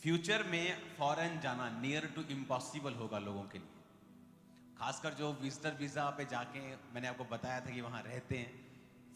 Future में foreign जाना near to impossible होगा लोगों के लिए, खासकर जो विजिटर वीजा पे जाके मैंने आपको बताया था कि वहां रहते हैं।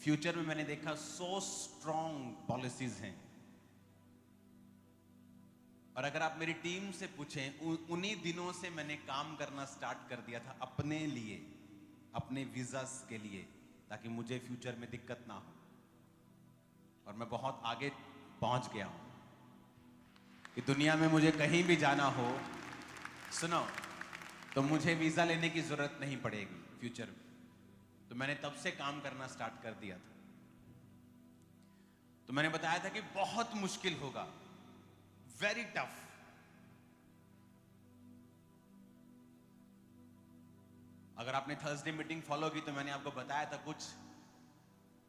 फ्यूचर में मैंने देखा सो स्ट्रॉन्ग पॉलिसीज हैं, और अगर आप मेरी टीम से पूछें, उन्हीं दिनों से मैंने काम करना स्टार्ट कर दिया था अपने लिए, अपने वीजास के लिए, ताकि मुझे फ्यूचर में दिक्कत ना हो। और मैं बहुत आगे पहुंच गया हूं कि दुनिया में मुझे कहीं भी जाना हो, सुनो, तो मुझे वीजा लेने की जरूरत नहीं पड़ेगी फ्यूचर में। तो मैंने तब से काम करना स्टार्ट कर दिया था। तो मैंने बताया था कि बहुत मुश्किल होगा, वेरी टफ। अगर आपने थर्सडे मीटिंग फॉलो की तो मैंने आपको बताया था कुछ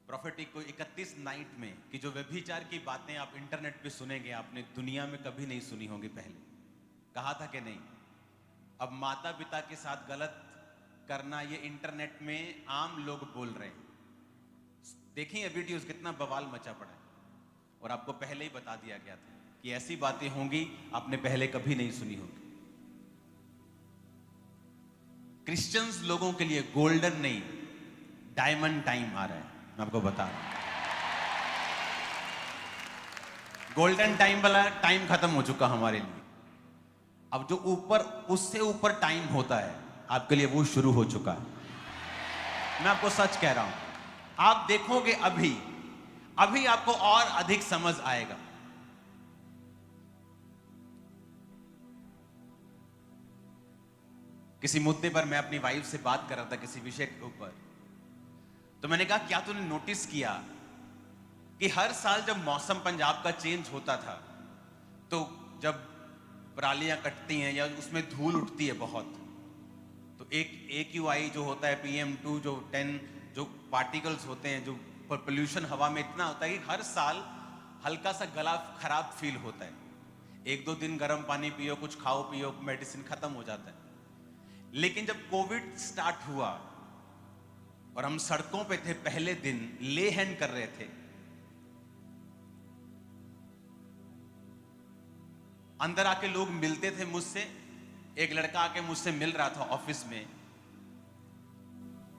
प्रोफेटिक को 31 नाइट में कि जो व्यभिचार की बातें आप इंटरनेट पे सुनेंगे, आपने दुनिया में कभी नहीं सुनी होगी पहले। कहा था कि नहीं? अब माता पिता के साथ गलत करना ये इंटरनेट में आम लोग बोल रहे हैं। देखिए वीडियोस, कितना बवाल मचा पड़ा है। और आपको पहले ही बता दिया गया था कि ऐसी बातें होंगी आपने पहले कभी नहीं सुनी होगी। क्रिश्चियंस लोगों के लिए गोल्डन नहीं, डायमंड टाइम आ रहा है। मैं आपको बता रहा हूं, गोल्डन टाइम वाला टाइम खत्म हो चुका हमारे लिए। अब जो ऊपर, उससे ऊपर टाइम होता है आपके लिए, वो शुरू हो चुका है। मैं आपको सच कह रहा हूं, आप देखोगे अभी आपको और अधिक समझ आएगा। किसी मुद्दे पर मैं अपनी वाइफ से बात कर रहा था, किसी विषय के ऊपर, तो मैंने कहा क्या तूने नोटिस किया कि हर साल जब मौसम पंजाब का चेंज होता था, तो जब परालियां कटती हैं या उसमें धूल उठती है बहुत, तो एक AQI जो होता है, PM2 जो 10 जो पार्टिकल्स होते हैं, जो पोल्यूशन हवा में इतना होता है कि हर साल हल्का सा गला खराब फील होता है। 1-2 दिन गर्म पानी पियो, कुछ खाओ पियो, मेडिसिन खत्म हो जाता है। लेकिन जब कोविड स्टार्ट हुआ और हम सड़कों पे थे, पहले दिन ले हैंड कर रहे थे, अंदर आके लोग मिलते थे मुझसे। एक लड़का आके मुझसे मिल रहा था ऑफिस में,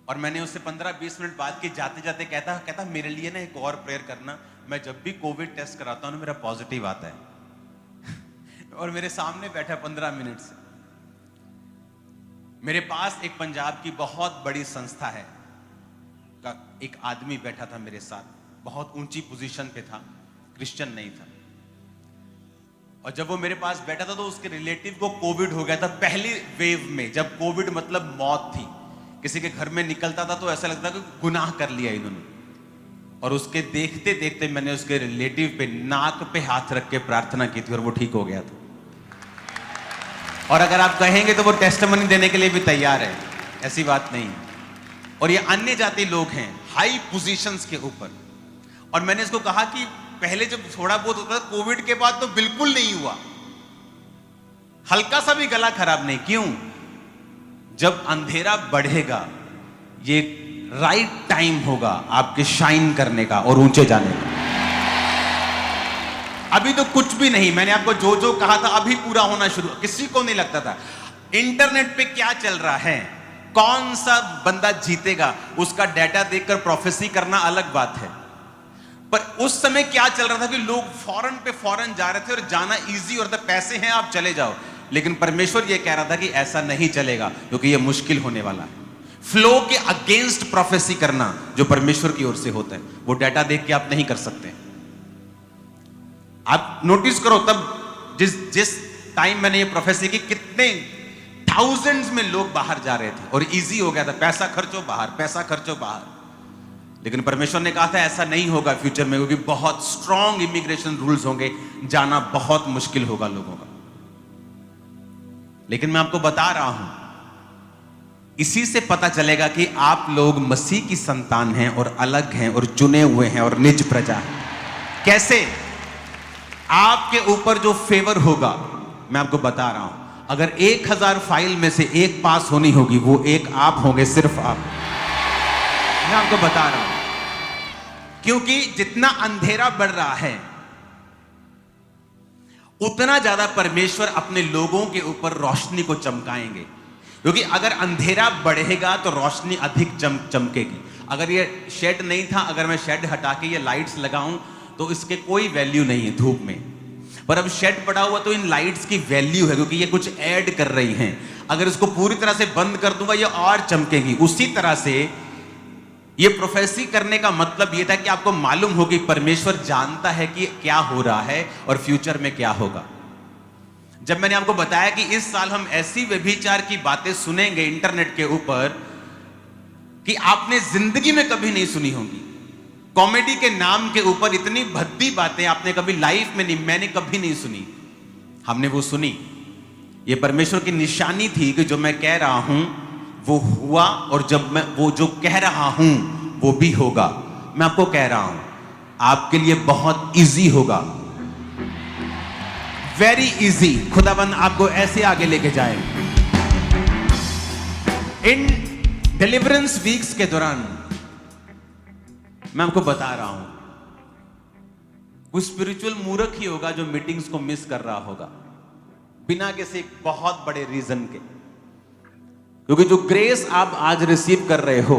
और मैंने उससे 15-20 मिनट बात की। जाते जाते कहता मेरे लिए ना एक और प्रेयर करना, मैं जब भी कोविड टेस्ट कराता हूं ना मेरा पॉजिटिव आता है। और मेरे सामने बैठा 15 मिनट से। मेरे पास एक पंजाब की बहुत बड़ी संस्था है का एक आदमी बैठा था मेरे साथ, बहुत ऊंची पोजीशन पे था, क्रिश्चियन नहीं था। और जब वो मेरे पास बैठा था तो उसके रिलेटिव को कोविड हो गया था पहली वेव में। जब कोविड मतलब मौत थी, किसी के घर में निकलता था तो ऐसा लगता कि गुनाह कर लिया इन्होंने। और उसके देखते देखते मैंने उसके रिलेटिव पे नाक पे हाथ रख के प्रार्थना की थी और वो ठीक हो गया था। और अगर आप कहेंगे तो वो टेस्टिमनी देने के लिए भी तैयार है, ऐसी बात नहीं। और ये अन्य जाति लोग हैं हाई पोजीशंस के ऊपर। और मैंने इसको कहा कि पहले जब थोड़ा बहुत होता था, कोविड के बाद तो बिल्कुल नहीं हुआ, हल्का सा भी गला खराब नहीं। क्यों? जब अंधेरा बढ़ेगा, ये राइट टाइम होगा आपके शाइन करने का और ऊंचे जाने का। अभी तो कुछ भी नहीं। मैंने आपको जो जो कहा था अभी पूरा होना शुरू, किसी को नहीं लगता था। इंटरनेट पे क्या चल रहा है, कौन सा बंदा जीतेगा, उसका डाटा देखकर प्रोफेसी करना अलग बात है। पर उस समय क्या चल रहा था कि लोग फॉरेन पे फॉरेन जा रहे थे और जाना इजी और था, पैसे हैं आप चले जाओ। लेकिन परमेश्वर ये कह रहा था कि ऐसा नहीं चलेगा, क्योंकि ये मुश्किल होने वाला है। फ्लो के अगेंस्ट प्रोफेसी करना जो परमेश्वर की ओर से होता है, वो डाटा देख के आप नहीं कर सकते। आप नोटिस करो, तब जिस टाइम मैंने ये प्रोफेसी की, कितने थाउजेंड्स में लोग बाहर जा रहे थे और इजी हो गया था, पैसा खर्चो बाहर, पैसा खर्चो बाहर। लेकिन परमेश्वर ने कहा था ऐसा नहीं होगा फ्यूचर में, क्योंकि बहुत स्ट्रॉन्ग इमिग्रेशन रूल्स होंगे, जाना बहुत मुश्किल होगा लोगों का। लेकिन मैं आपको बता रहा हूं, इसी से पता चलेगा कि आप लोग मसीह की संतान हैं और अलग हैं और चुने हुए हैं और निज प्रजा हैं। कैसे? आपके ऊपर जो फेवर होगा, मैं आपको बता रहा हूं, अगर 1000 फाइल में से एक पास होनी होगी, वो एक आप होंगे, सिर्फ आप। मैं आपको बता रहा हूं, क्योंकि जितना अंधेरा बढ़ रहा है उतना ज्यादा परमेश्वर अपने लोगों के ऊपर रोशनी को चमकाएंगे। क्योंकि अगर अंधेरा बढ़ेगा तो रोशनी अधिक चमकेगी। अगर ये शेड नहीं था, अगर मैं शेड हटा के ये लाइट्स लगाऊं तो इसके कोई वैल्यू नहीं है धूप में। पर अब शेड पड़ा हुआ तो इन लाइट्स की वैल्यू है, क्योंकि ये कुछ ऐड कर रही हैं। अगर इसको पूरी तरह से बंद कर दूंगा ये और चमकेगी। उसी तरह से ये प्रोफेसी करने का मतलब ये था कि आपको मालूम हो कि परमेश्वर जानता है कि क्या हो रहा है और फ्यूचर में क्या होगा। जब मैंने आपको बताया कि इस साल हम ऐसी व्यभिचार की बातें सुनेंगे इंटरनेट के ऊपर कि आपने जिंदगी में कभी नहीं सुनी होंगी। कॉमेडी के नाम के ऊपर इतनी भद्दी बातें आपने कभी लाइफ में नहीं, मैंने कभी नहीं सुनी। हमने वो सुनी। ये परमेश्वर की निशानी थी कि जो मैं कह रहा हूं वो हुआ, और जब मैं वो जो कह रहा हूं वो भी होगा। मैं आपको कह रहा हूं आपके लिए बहुत इजी होगा, वेरी इजी। खुदाबंद आपको ऐसे आगे लेके जाए। इन डिलीवरेंस वीक्स के दौरान मैं आपको बता रहा हूं, कोई स्पिरिचुअल मूर्ख ही होगा जो मीटिंग्स को मिस कर रहा होगा बिना किसी बहुत बड़े रीजन के। क्योंकि जो ग्रेस आप आज रिसीव कर रहे हो,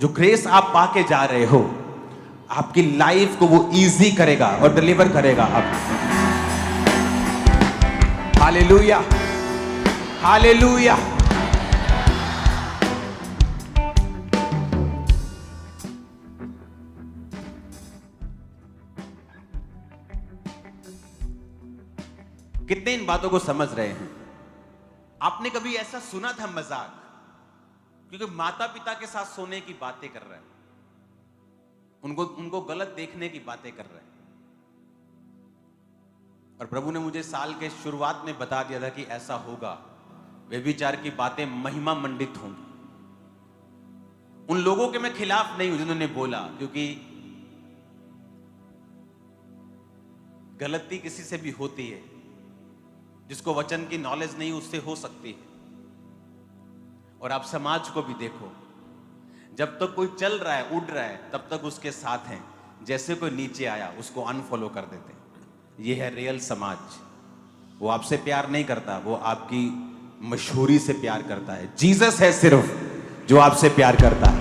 जो ग्रेस आप पाके जा रहे हो, आपकी लाइफ को वो इजी करेगा और डिलीवर करेगा। आप हालेलुया, हालेलुया। कितने इन बातों को समझ रहे हैं? आपने कभी ऐसा सुना था मजाक? क्योंकि माता पिता के साथ सोने की बातें कर रहे हैं, उनको गलत देखने की बातें कर रहे हैं। और प्रभु ने मुझे साल के शुरुआत में बता दिया था कि ऐसा होगा, व्यभिचार की बातें महिमा मंडित होंगी। उन लोगों के मैं खिलाफ नहीं हूं जिन्होंने बोला, क्योंकि गलती किसी से भी होती है। जिसको वचन की नॉलेज नहीं उससे हो सकती है। और आप समाज को भी देखो, जब तक कोई चल रहा है, उड़ रहा है, तब तक उसके साथ हैं। जैसे कोई नीचे आया उसको अनफॉलो कर देते हैं। ये है रियल समाज। वो आपसे प्यार नहीं करता, वो आपकी मशहूरी से प्यार करता है। जीसस है सिर्फ जो आपसे प्यार करता है।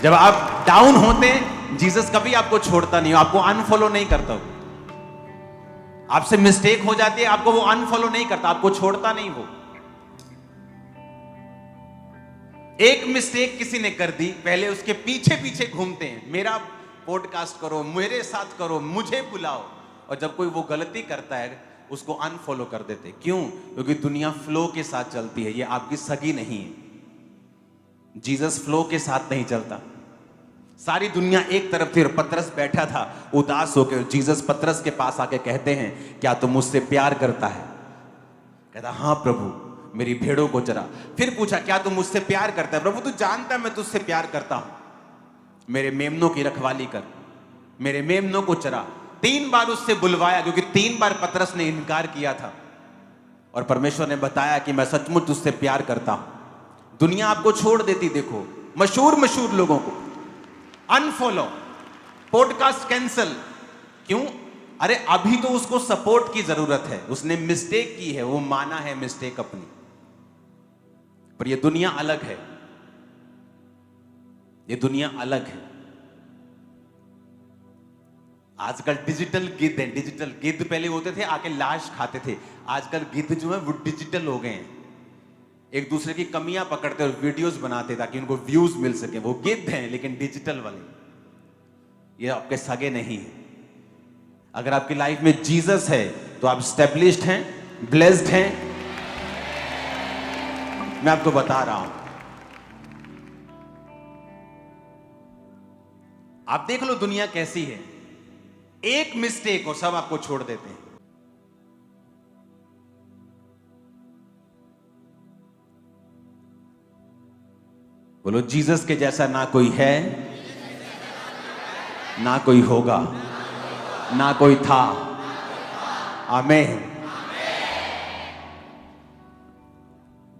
जब आप डाउन होते हैं, जीसस कभी आपको छोड़ता नहीं, आपको अनफॉलो नहीं करता। आपसे मिस्टेक हो जाती है, आपको वो अनफॉलो नहीं करता, आपको छोड़ता नहीं। वो एक मिस्टेक किसी ने कर दी, पहले उसके पीछे पीछे घूमते हैं, मेरा पॉडकास्ट करो, मेरे साथ करो, मुझे बुलाओ। और जब कोई वो गलती करता है उसको अनफॉलो कर देते। क्यों? क्योंकि दुनिया फ्लो के साथ चलती है, ये आपकी सगी नहीं है। जीसस फ्लो के साथ नहीं चलता। सारी दुनिया एक तरफ थी और पतरस बैठा था उदास होकर। जीसस पतरस के पास आके कहते हैं, क्या तू मुझसे प्यार करता है? कहता, हाँ प्रभु, मेरी भेड़ों को चरा। फिर पूछा, क्या तू मुझसे प्यार करता है? प्रभु तू जानता है मैं तुझसे प्यार करता हूं। मेरे मेमनों की रखवाली कर, मेरे मेमनों को चरा। 3 बार उससे बुलवाया, क्योंकि 3 बार पतरस ने इनकार किया था। और परमेश्वर ने बताया कि मैं सचमुच तुझसे प्यार करता हूं। दुनिया आपको छोड़ देती, देखो मशहूर लोगों को अनफॉलो, पॉडकास्ट कैंसिल। क्यों? अरे अभी तो उसको सपोर्ट की जरूरत है, उसने मिस्टेक की है, वो माना है मिस्टेक अपनी। पर ये दुनिया अलग है, ये दुनिया अलग है। आजकल डिजिटल गिद्ध है। डिजिटल गिद्ध पहले होते थे आके लाश खाते थे, आजकल गिद्ध जो है वो डिजिटल हो गए हैं। एक दूसरे की कमियां पकड़ते और वीडियोस बनाते ताकि उनको व्यूज मिल सके। वो गिद्ध हैं लेकिन डिजिटल वाले। ये आपके सगे नहीं है। अगर आपकी लाइफ में जीसस है तो आप स्टैब्लिश्ड हैं, ब्लेस्ड हैं। मैं आपको बता रहा हूं, आप देख लो दुनिया कैसी है। एक मिस्टेक हो सब आपको छोड़ देते हैं। बोलो, जीसस के जैसा ना कोई है, ना कोई होगा, ना कोई था। आमीन।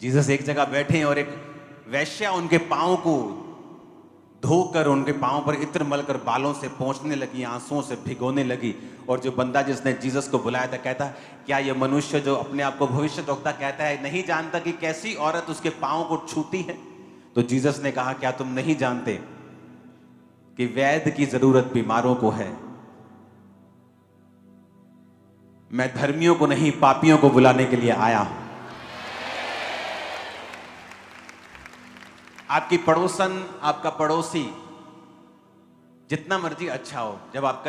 जीसस एक जगह बैठे और एक वैश्या उनके पांव को धोकर उनके पांव पर इत्र मलकर बालों से पोंछने लगी, आंसुओं से भिगोने लगी। और जो बंदा जिसने जीसस को बुलाया था कहता, क्या ये मनुष्य जो अपने आप को भविष्यद्वक्ता कहता है नहीं जानता कि कैसी औरत उसके पांव को छूती है? तो जीसस ने कहा, क्या तुम नहीं जानते कि वैद्य की जरूरत बीमारों को है? मैं धर्मियों को नहीं पापियों को बुलाने के लिए आया हूं। आपकी पड़ोसन, आपका पड़ोसी जितना मर्जी अच्छा हो, जब आप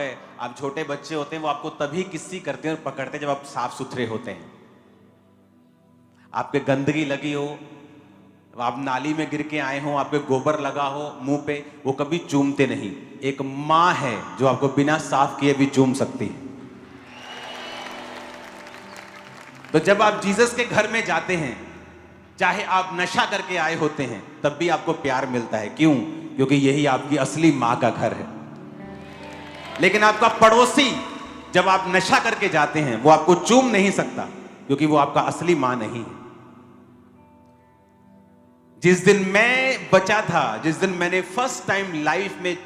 छोटे बच्चे होते हैं वो आपको तभी किस्सी करते हैं और पकड़ते हैं जब आप साफ सुथरे होते हैं। आपके गंदगी लगी हो, आप नाली में गिर के आए हो, आपके गोबर लगा हो मुंह पे, वो कभी चूमते नहीं। एक मां है जो आपको बिना साफ किए भी चूम सकती है। तो जब आप जीसस के घर में जाते हैं, चाहे आप नशा करके आए होते हैं, तब भी आपको प्यार मिलता है। क्यों? क्योंकि यही आपकी असली मां का घर है। लेकिन आपका पड़ोसी, जब आप नशा करके जाते हैं, वो आपको चूम नहीं सकता, क्योंकि वो आपका असली मां नहीं है। जिस दिन मैं बचा था, जिस दिन मैंने फर्स्ट टाइम लाइफ में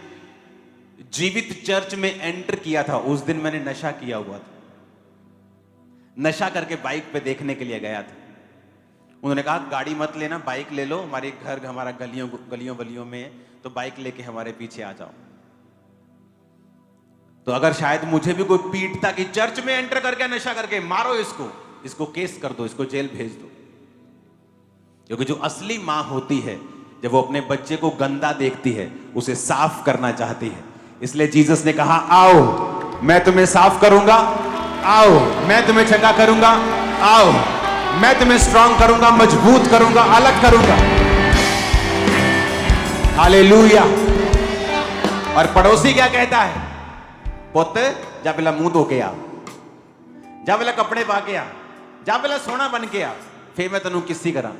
जीवित चर्च में एंटर किया था, उस दिन मैंने नशा किया हुआ था। नशा करके बाइक पे देखने के लिए गया था। उन्होंने कहा, गाड़ी मत लेना, बाइक ले लो, हमारे घर हमारा गलियों वलियों में है, तो बाइक लेके हमारे पीछे आ जाओ। तो अगर शायद मुझे भी कोई पीटता कि चर्च में एंटर करके नशा करके, मारो इसको केस कर दो, इसको जेल भेज दो। क्योंकि जो असली मां होती है, जब वो अपने बच्चे को गंदा देखती है, उसे साफ करना चाहती है। इसलिए जीसस ने कहा, आओ मैं तुम्हें साफ करूंगा, आओ मैं तुम्हें चंगा करूंगा, आओ मैं तुम्हें स्ट्रांग करूंगा, मजबूत करूंगा, अलग करूंगा। हालेलुया। और पड़ोसी क्या कहता है? पुत जा पहला मुंह धो के आ, जा पहला कपड़े पा के आ, जा पहला सोना बन के आ, फिर मैं तेनू किसी करा।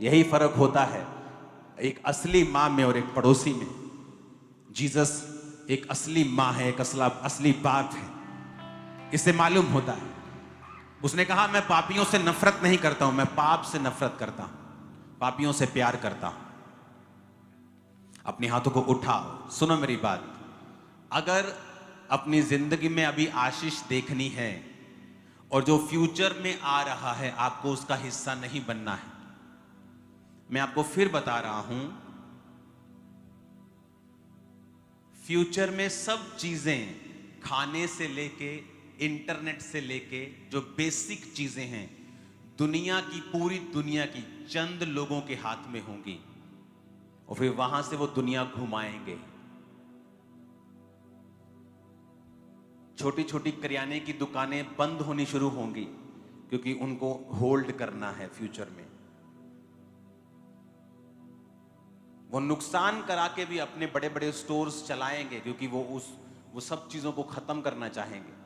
यही फर्क होता है एक असली मां में और एक पड़ोसी में। जीसस एक असली मां है, एक असली बाप है, इससे मालूम होता है। उसने कहा, मैं पापियों से नफरत नहीं करता हूं, मैं पाप से नफरत करता हूं, पापियों से प्यार करता हूं। अपने हाथों को उठाओ, सुनो मेरी बात। अगर अपनी जिंदगी में अभी आशीष देखनी है और जो फ्यूचर में आ रहा है, आपको उसका हिस्सा नहीं बनना है। मैं आपको फिर बता रहा हूं, फ्यूचर में सब चीजें, खाने से लेके इंटरनेट से लेके जो बेसिक चीजें हैं, दुनिया की, पूरी दुनिया की चंद लोगों के हाथ में होंगी और फिर वहां से वो दुनिया घुमाएंगे। छोटी छोटी करियाने की दुकानें बंद होनी शुरू होंगी, क्योंकि उनको होल्ड करना है फ्यूचर में। वो नुकसान करा के भी अपने बड़े बड़े स्टोर्स चलाएंगे, क्योंकि वो सब चीजों को खत्म करना चाहेंगे।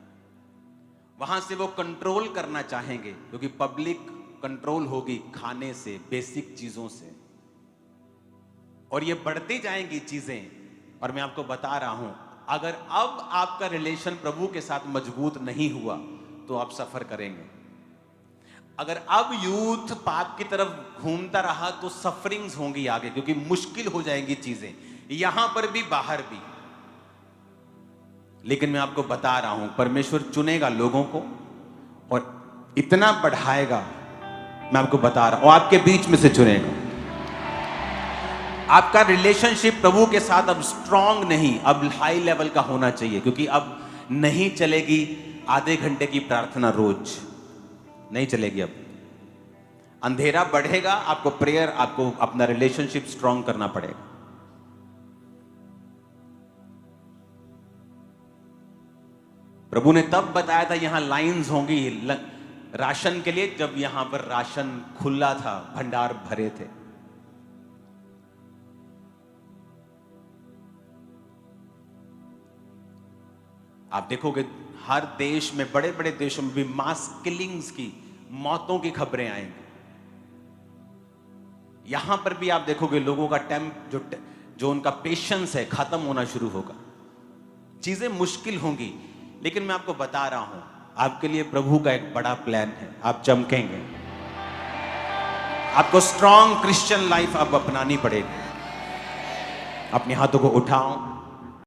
वहां से वो कंट्रोल करना चाहेंगे, क्योंकि पब्लिक कंट्रोल होगी खाने से, बेसिक चीजों से, और ये बढ़ती जाएंगी चीजें। और मैं आपको बता रहा हूं, अगर अब आपका रिलेशन प्रभु के साथ मजबूत नहीं हुआ तो आप सफर करेंगे। अगर अब यूथ पाप की तरफ घूमता रहा तो सफरिंग्स होंगी आगे, क्योंकि मुश्किल हो जाएंगी चीजें, यहां पर भी बाहर भी। लेकिन मैं आपको बता रहा हूं, परमेश्वर चुनेगा लोगों को और इतना बढ़ाएगा, मैं आपको बता रहा हूं, आपके बीच में से चुनेगा। आपका रिलेशनशिप प्रभु के साथ अब स्ट्रांग नहीं, अब हाई लेवल का होना चाहिए, क्योंकि अब नहीं चलेगी आधे घंटे की प्रार्थना रोज, नहीं चलेगी। अब अंधेरा बढ़ेगा, आपको प्रेयर, आपको अपना रिलेशनशिप स्ट्रांग करना पड़ेगा। प्रभु ने तब बताया था यहां लाइंस होंगी राशन के लिए, जब यहां पर राशन खुला था, भंडार भरे थे। आप देखोगे हर देश में, बड़े बड़े देशों में भी मास किलिंग्स की, मौतों की खबरें आएंगी। यहां पर भी आप देखोगे लोगों का जो उनका पेशेंस है खत्म होना शुरू होगा। चीजें मुश्किल होंगी, लेकिन मैं आपको बता रहा हूं, आपके लिए प्रभु का एक बड़ा प्लान है। आप चमकेंगे, आपको स्ट्रांग क्रिश्चियन लाइफ अब अपनानी पड़ेगी। अपने हाथों को उठाओ